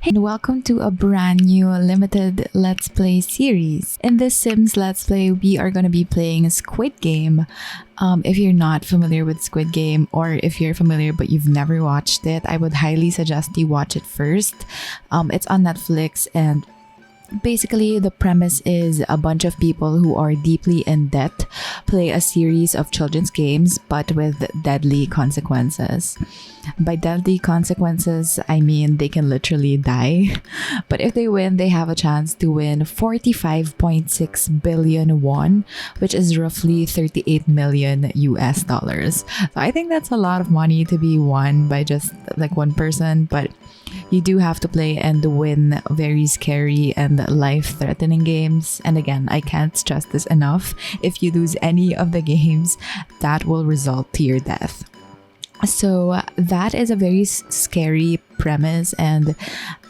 Hey, and welcome to a brand new limited Let's Play series. In this Sims Let's Play, we are going to be playing Squid Game. If you're not familiar with Squid Game, or if you're familiar but you've never watched it, I would highly suggest you watch it first. It's on Netflix, and basically, the premise is a bunch of people who are deeply in debt play a series of children's games, but with deadly consequences. By deadly consequences, I mean they can literally die. But if they win, they have a chance to win 45.6 billion won, which is roughly 38 million US dollars. So I think that's a lot of money to be won by just like one person, but you do have to play and win very scary and life-threatening games. And again, I can't stress this enough. If you lose any of the games, that will result to your death. So that is a very scary premise, and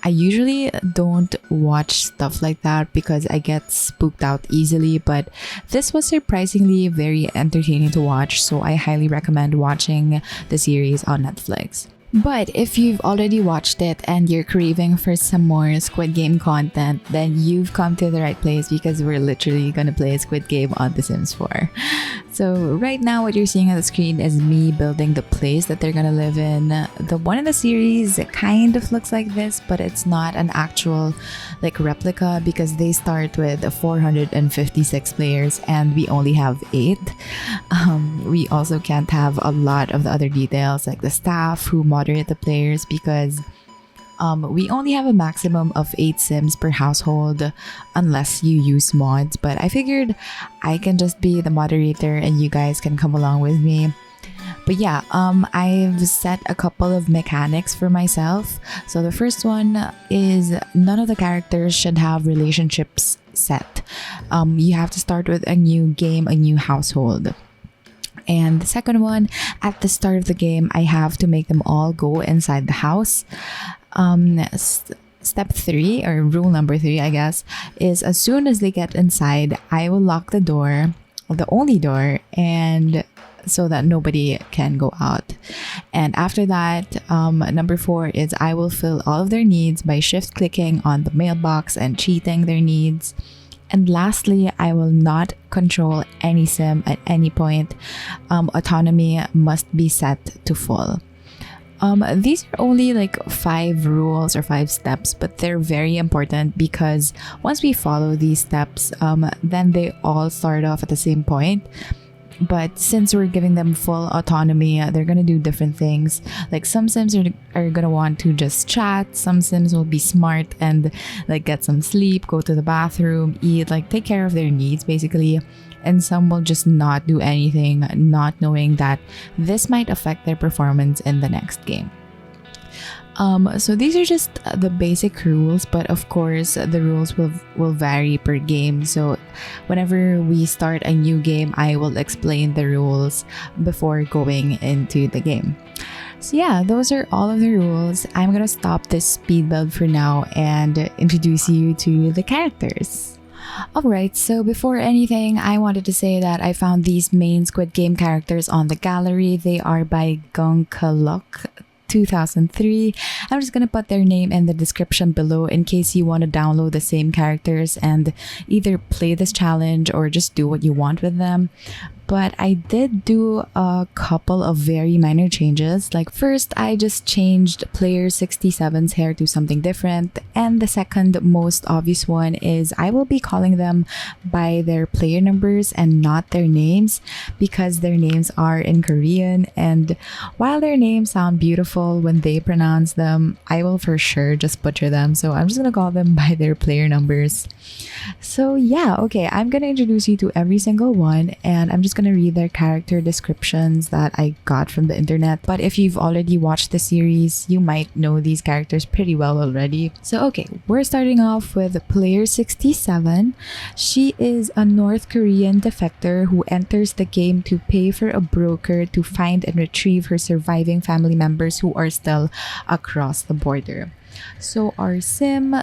I usually don't watch stuff like that because I get spooked out easily, but this was surprisingly very entertaining to watch, so I highly recommend watching the series on Netflix. But if you've already watched it and you're craving for some more Squid Game content, then you've come to the right place because we're literally gonna play Squid Game on The Sims 4. So right now what you're seeing on the screen is me building the place that they're gonna live in. The one in the series kind of looks like this, but it's not an actual like replica because they start with 456 players and we only have 8. We also can't have a lot of the other details like the staff who moderate the players because we only have a maximum of 8 sims per household unless you use mods, but I figured I can just be the moderator and you guys can come along with me. But yeah, I've set a couple of mechanics for myself. So the first one is none of the characters should have relationships set. You have to start with a new game, a new household. And the second one, at the start of the game, I have to make them all go inside the house. Step 3, or rule number 3, I guess, is as soon as they get inside, I will lock the door, the only door, and so that nobody can go out. And after that, number 4 is I will fill all of their needs by shift-clicking on the mailbox and cheating their needs. And lastly, I will not control any sim at any point. Autonomy must be set to full. These are only like 5 rules or 5 steps, but they're very important because once we follow these steps, then they all start off at the same point. But since we're giving them full autonomy, they're gonna do different things. Like some sims are gonna want to just chat, some sims will be smart and like get some sleep, go to the bathroom, eat, like take care of their needs basically. And some will just not do anything, not knowing that this might affect their performance in the next game. So these are just the basic rules, but of course the rules will vary per game. So whenever we start a new game, I will explain the rules before going into the game. So yeah, those are all of the rules. I'm gonna stop this speed build for now and introduce you to the characters. Alright, so before anything, I wanted to say that I found these main Squid Game characters on the gallery. They are by Gunkalok 2003. I'm just gonna put their name in the description below in case you want to download the same characters and either play this challenge or just do what you want with them. But I did do a couple of very minor changes. Like first, I just changed player 67's hair to something different. And the second most obvious one is I will be calling them by their player numbers and not their names because their names are in Korean. And while their names sound beautiful when they pronounce them, I will for sure just butcher them. So I'm just gonna call them by their player numbers. So yeah, okay, I'm gonna introduce you to every single one and I'm just gonna read their character descriptions that I got from the internet. But if you've already watched the series, you might know these characters pretty well already. So okay, we're starting off with player 67. She is a North Korean defector who enters the game to pay for a broker to find and retrieve her surviving family members who are still across the border. So our sim,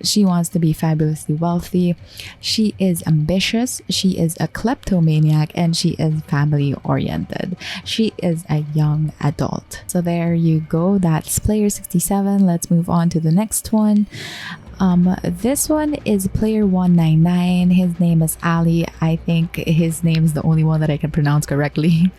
she wants to be fabulously wealthy. She is ambitious. She is a kleptomaniac, and she is family oriented. She is a young adult. So there you go. That's player 67. Let's move on to the next one. This one is player 199. His name is Ali. I think his name is the only one that I can pronounce correctly.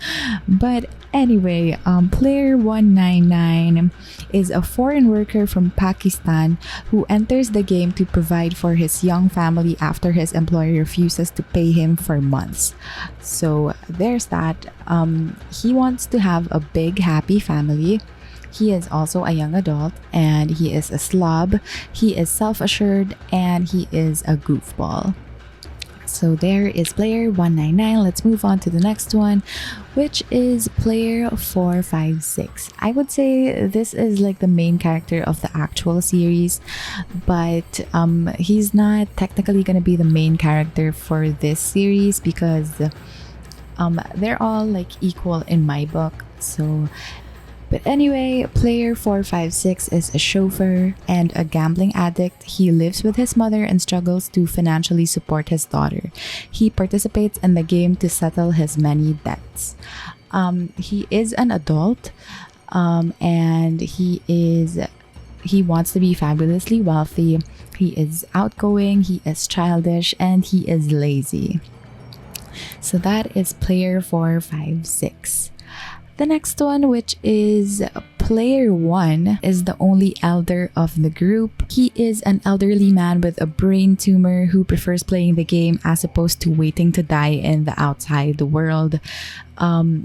But anyway, player 199 is a foreign worker from Pakistan who enters the game to provide for his young family after his employer refuses to pay him for months. So there's that. He wants to have a big, happy family. He is also a young adult, and he is a slob. He is self-assured, and he is a goofball. So there is player 199. Let's move on to the next one, which is player 456. I would say this is like the main character of the actual series, but he's not technically going to be the main character for this series because they're all like equal in my book. But anyway, player 456 is a chauffeur and a gambling addict. He lives with his mother and struggles to financially support his daughter. He participates in the game to settle his many debts. He is an adult, and he wants to be fabulously wealthy. He is outgoing, he is childish, and he is lazy. So that is player 456. The next one, which is player 1, is the only elder of the group. He is an elderly man with a brain tumor who prefers playing the game as opposed to waiting to die in the outside world.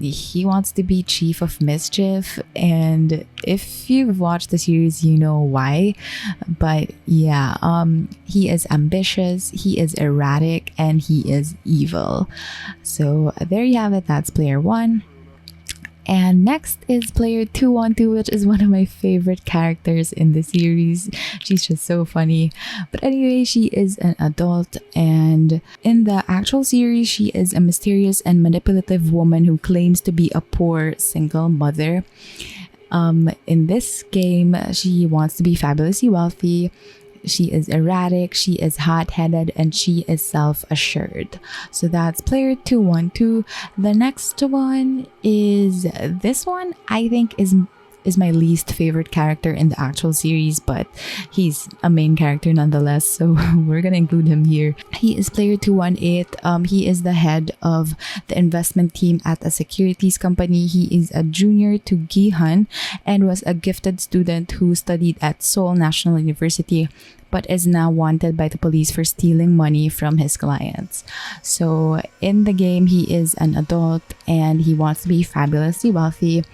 He wants to be chief of mischief, and if you've watched the series, you know why. But yeah, he is ambitious, he is erratic, and he is evil. So there you have it. That's player 1. And next is player 212, which is one of my favorite characters in the series. She's just so funny. But anyway, she is an adult, and in the actual series, she is a mysterious and manipulative woman who claims to be a poor single mother. In this game, she wants to be fabulously wealthy. She is erratic, she is hot-headed, and she is self-assured. So that's player 212. The next one is this one. I think is my least favorite character in the actual series, but he's a main character nonetheless, so we're gonna include him here. He is player 218. He is the head of the investment team at a securities company. He is a junior to Gihan and was a gifted student who studied at Seoul National University, but is now wanted by the police for stealing money from his clients. So in the game, he is an adult and he wants to be fabulously wealthy.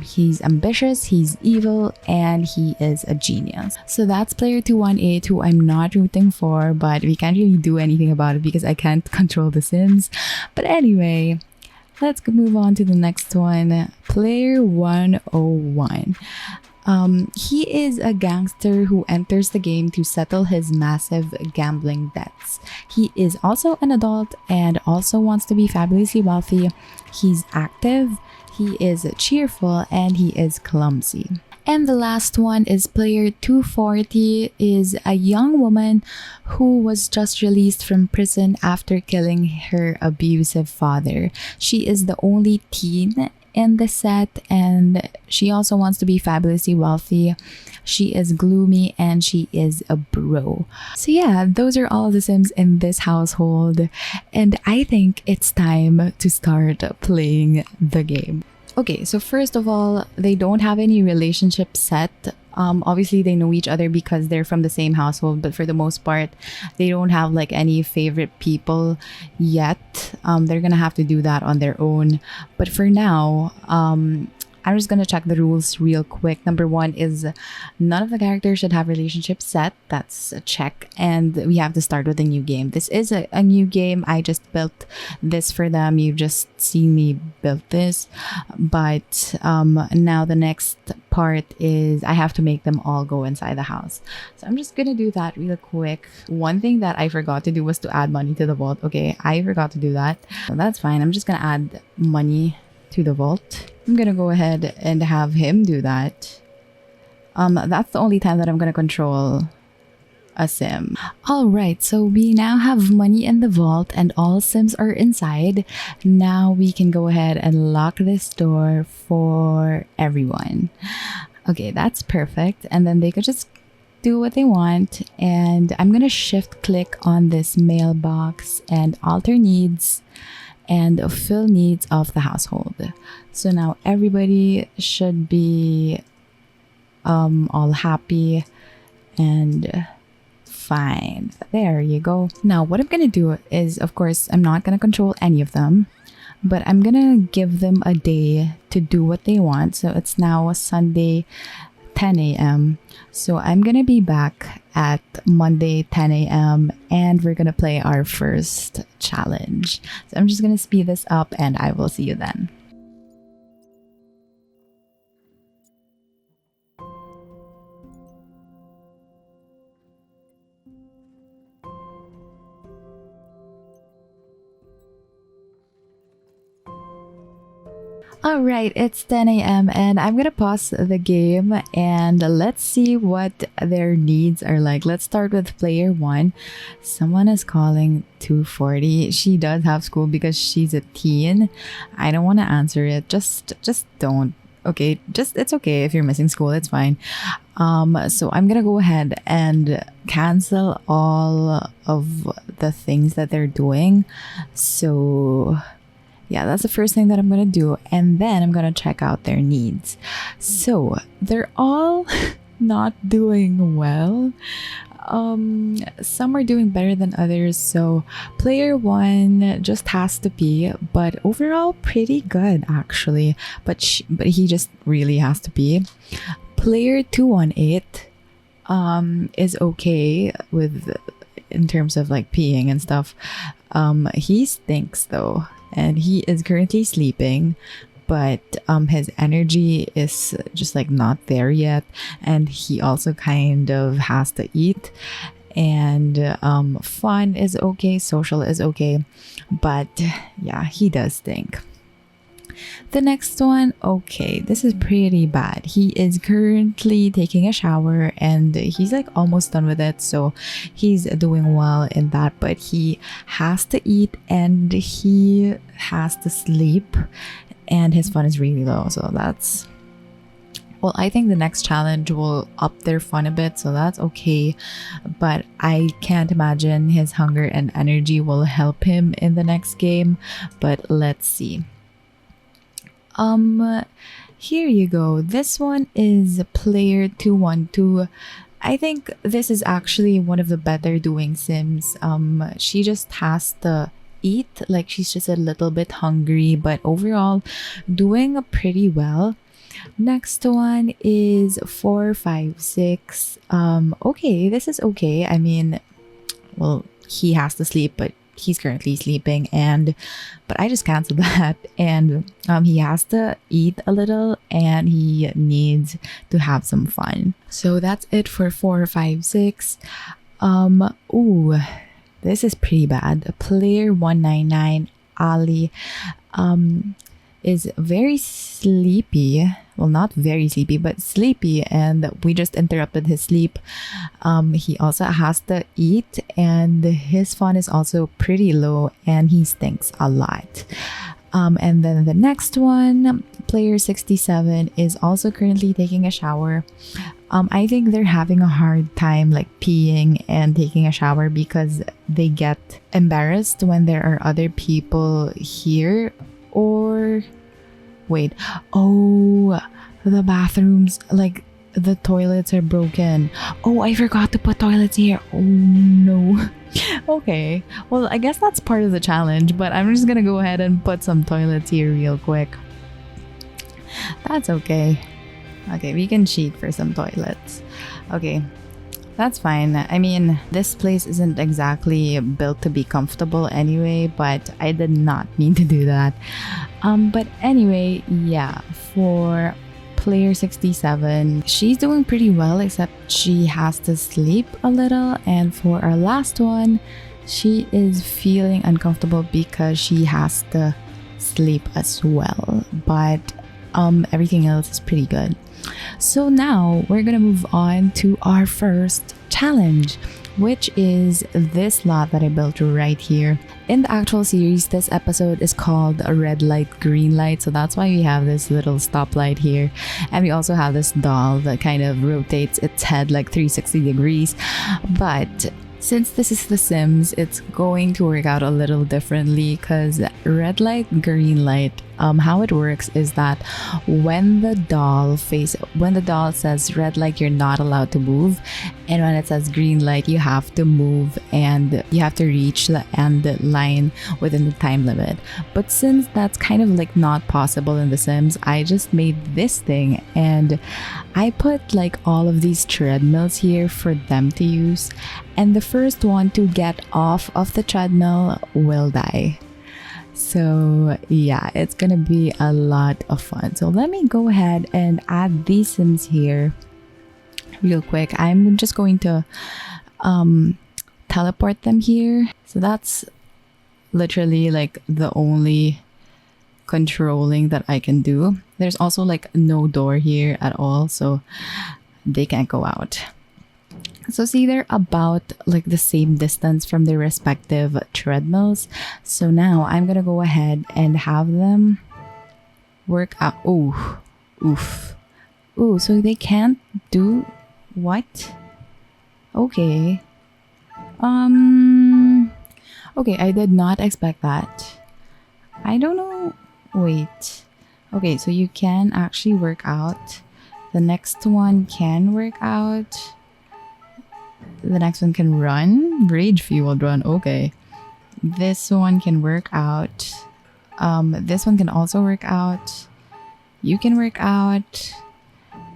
He's ambitious, he's evil, and he is a genius. So that's player 218, who I'm not rooting for, but we can't really do anything about it because I can't control the Sims. But anyway, let's move on to the next one. Player 101. He is a gangster who enters the game to settle his massive gambling debts. He is also an adult and also wants to be fabulously wealthy. He's active, he is cheerful, and he is clumsy. And the last one is player 240, is a young woman who was just released from prison after killing her abusive father. She is the only teen in the set, and she also wants to be fabulously wealthy. She is gloomy and she is a bro. So yeah, those are all the Sims in this household, and I think it's time to start playing the game. Okay, so first of all, they don't have any relationship set. Obviously they know each other because they're from the same household, but for the most part they don't have like any favorite people yet. They're gonna have to do that on their own, but for now I'm just gonna check the rules real quick. Number 1 is none of the characters should have relationships set. That's a check, and we have to start with a new game. This is a new game. I just built this for them. You just see me build this, but now the next part is I have to make them all go inside the house. So I'm just gonna do that real quick. One thing that I forgot to do was to add money to the vault. Okay, I forgot to do that, so that's fine. I'm just gonna add money to the vault. I'm gonna go ahead and have him do that. That's the only time that I'm gonna control a sim. All right, so we now have money in the vault and all sims are inside. Now we can go ahead and lock this door for everyone. Okay, that's perfect. And then they could just do what they want. And I'm gonna shift click on this mailbox and alter needs and fill needs of the household. So now everybody should be all happy and fine. There you go. Now what I'm gonna do is, of course, I'm not gonna control any of them, but I'm gonna give them a day to do what they want. So it's now a Sunday 10 a.m. So I'm gonna be back at Monday 10 a.m. and we're gonna play our first challenge. So I'm just gonna speed this up and I will see you then. All right, it's 10 a.m. and I'm gonna pause the game and let's see what their needs are like. Let's start with player one. Someone is calling 2:40. She does have school because she's a teen. I don't want to answer it. Just don't. Okay, it's okay if you're missing school. It's fine. So I'm gonna go ahead and cancel all of the things that they're doing. So yeah, that's the first thing that I'm gonna do, and then I'm gonna check out their needs. So they're all not doing well. Some are doing better than others. So player one just has to pee, but overall pretty good actually. But he just really has to pee. Player 218 is okay with in terms of like peeing and stuff. He stinks though, and he is currently sleeping, but his energy is just like not there yet, and he also kind of has to eat. And fun is okay, social is okay, but yeah, he does stink. The next one, okay, this is pretty bad. He is currently taking a shower and he's like almost done with it, so he's doing well in that, but he has to eat and he has to sleep and his fun is really low. So that's, well, I think the next challenge will up their fun a bit, so that's okay, but I can't imagine his hunger and energy will help him in the next game, but let's see. Here you go. This one is player 212. I think this is actually one of the better doing sims. She just has to eat, like she's just a little bit hungry, but overall doing pretty well. Next one is 456. Okay, this is okay. I mean, well, he has to sleep, but he's currently sleeping, but I just canceled that. And he has to eat a little and he needs to have some fun. So that's it for 456. Ooh, this is pretty bad. Player 199, Ali, is very sleepy. Well, not very sleepy, but sleepy, and we just interrupted his sleep. He also has to eat and his fun is also pretty low and he stinks a lot. And then the next one, player 67, is also currently taking a shower. I think they're having a hard time like peeing and taking a shower because they get embarrassed when there are other people here. Or wait, oh, the bathrooms, like the toilets are broken. Oh, I forgot to put toilets here. Oh no. Okay, well, I guess that's part of the challenge, but I'm just gonna go ahead and put some toilets here real quick. That's okay. Okay, we can cheat for some toilets. Okay, that's fine. I mean, this place isn't exactly built to be comfortable anyway, but I did not mean to do that. But anyway, yeah, for player 67, she's doing pretty well, except she has to sleep a little. And for our last one, she is feeling uncomfortable because she has to sleep as well. But everything else is pretty good. So now we're gonna move on to our first challenge, which is this lot that I built right here. In the actual series, this episode is called a red light, green light. So that's why we have this little stoplight here. And we also have this doll that kind of rotates its head like 360 degrees. But since this is The Sims, it's going to work out a little differently because red light, green light, how it works is that when the doll says red light, you're not allowed to move, and when it says green light, you have to move and you have to reach the end line within the time limit. But since that's kind of like not possible in The Sims, I just made this thing and I put like all of these treadmills here for them to use, and the first one to get off of the treadmill will die. So yeah, it's gonna be a lot of fun. So let me go ahead and add these Sims here real quick. I'm just going to teleport them here. So that's literally like the only controlling that I can do. There's also like no door here at all, so they can't go out. So see, they're about like the same distance from their respective treadmills. So now I'm gonna go ahead and have them work out. Oh, oof. Ooh, so they can't do what? Okay. Okay, I did not expect that. I don't know. Wait. Okay, so you can actually work out. The next one can work out. The next one can run. Rage fueled run. Okay. This one can work out. This one can also work out. You can work out.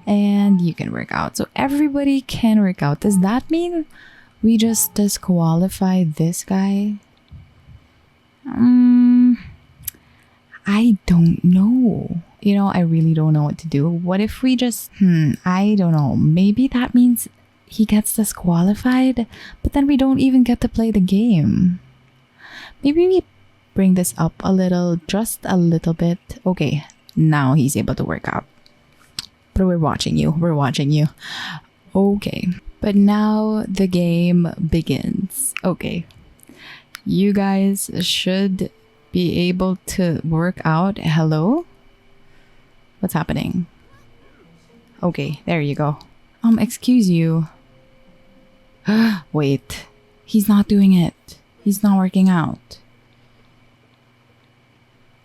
And you can work out. So everybody can work out. Does that mean we just disqualify this guy? I don't know. You know, I really don't know what to do. What if we just, I don't know. Maybe that means he gets disqualified, but then we don't even get to play the game. Maybe we bring this up a little, just a little bit. Okay, now he's able to work out. But we're watching you. We're watching you. Okay, but now the game begins. Okay, you guys should be able to work out. Hello? What's happening? Okay, there you go. Excuse you. Wait, he's not doing it. He's not working out.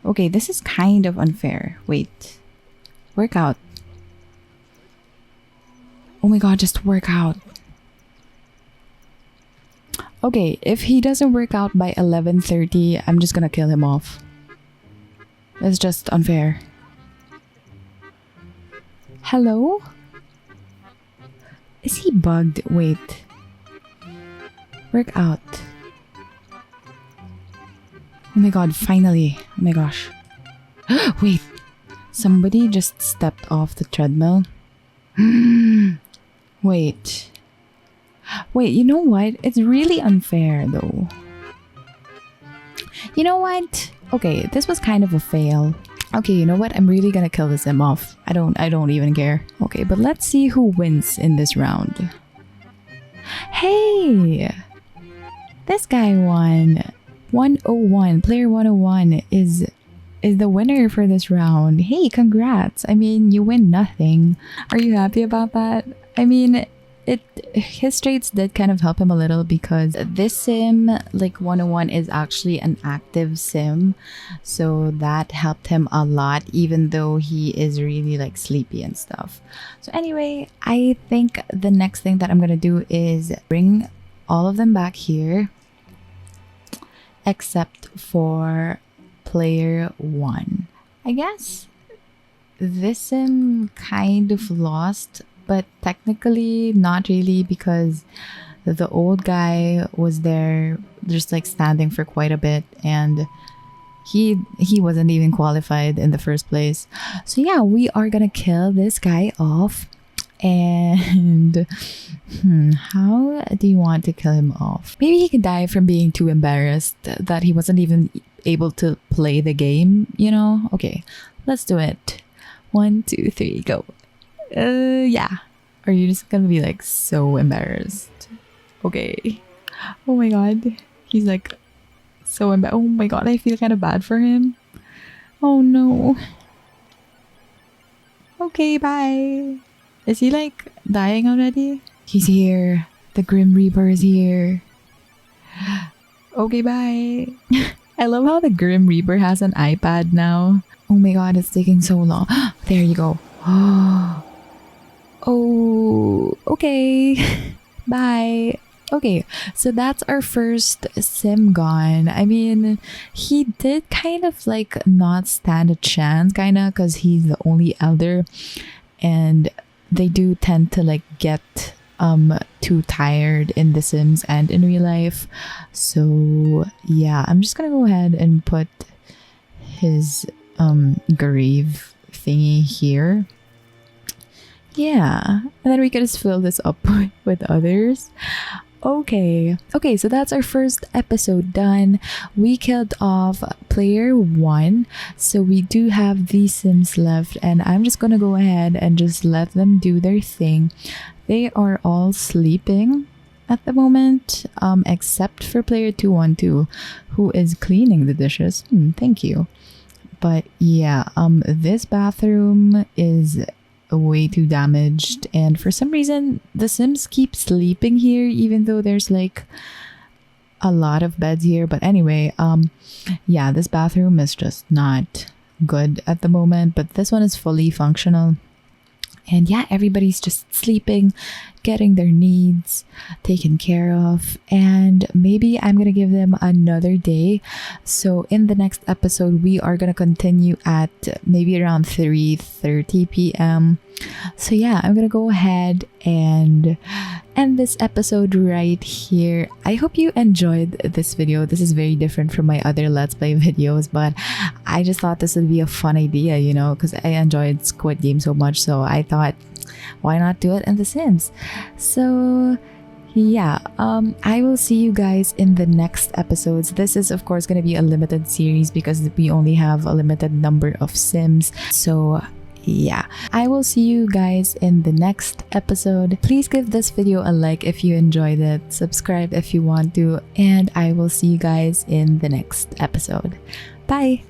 Okay, this is kind of unfair. Wait. Work out. Oh my god, just work out. Okay, if he doesn't work out by 11:30, I'm just gonna kill him off. It's just unfair. Hello? Is he bugged? Wait. Work out. Oh my god, finally. Oh my gosh. Wait. Somebody just stepped off the treadmill. Wait. Wait, you know what? It's really unfair though. You know what? Okay, this was kind of a fail. Okay, you know what? I'm really gonna kill this Sim off. I don't even care. Okay, but let's see who wins in this round. Hey! This guy won. 101. Player 101 is the winner for this round. Hey, congrats. I mean, you win nothing. Are you happy about that? I mean, his traits did kind of help him a little because this Sim, like 101, is actually an active Sim. So that helped him a lot, even though he is really like sleepy and stuff. So anyway, I think the next thing that I'm gonna do is bring all of them back here, except for player 1. I guess this Sim kind of lost, but technically not really, because the old guy was there just like standing for quite a bit, and he wasn't even qualified in the first place. So yeah, we are gonna kill this guy off. And how do you want to kill him off? Maybe he could die from being too embarrassed that he wasn't even able to play the game, you know? Okay, let's do it. 1, 2, 3, go. Yeah. Are you just gonna be like so embarrassed? Okay. Oh my god. He's like so embarrassed. Oh my god, I feel kind of bad for him. Oh no. Okay, bye. Is he like dying already? He's here. The Grim Reaper is here. Okay, bye. I love how the Grim Reaper has an iPad now. Oh my god, it's taking so long. There you go. Oh, okay. Bye. Okay, so that's our first sim gone. I mean, he did kind of like not stand a chance, kind of, because he's the only elder, and they do tend to like get too tired in The Sims and in real life. So yeah, I'm just gonna go ahead and put his grave thingy here. Yeah, and then we can just fill this up with others. Okay, so that's our first episode done. We killed off player 1, so we do have these Sims left, and I'm just gonna go ahead and just let them do their thing. They are all sleeping at the moment, except for player 212, who is cleaning the dishes. Thank you. But yeah, this bathroom is way too damaged, and for some reason the Sims keep sleeping here even though there's like a lot of beds here. But anyway, yeah, this bathroom is just not good at the moment, but this one is fully functional. And yeah, everybody's just sleeping, getting their needs taken care of, and maybe I'm gonna give them another day. So in the next episode, we are gonna continue at maybe around 3:30 p.m. So yeah, I'm gonna go ahead and end this episode right here. I hope you enjoyed this video. This is very different from my other Let's Play videos, but I just thought this would be a fun idea, you know, because I enjoyed Squid Game so much. So I thought, why not do it in The Sims? So yeah, I will see you guys in the next episodes. This is of course going to be a limited series because we only have a limited number of Sims. So yeah, I will see you guys in the next episode. Please give this video a like if you enjoyed it, subscribe if you want to, and I will see you guys in the next episode. Bye.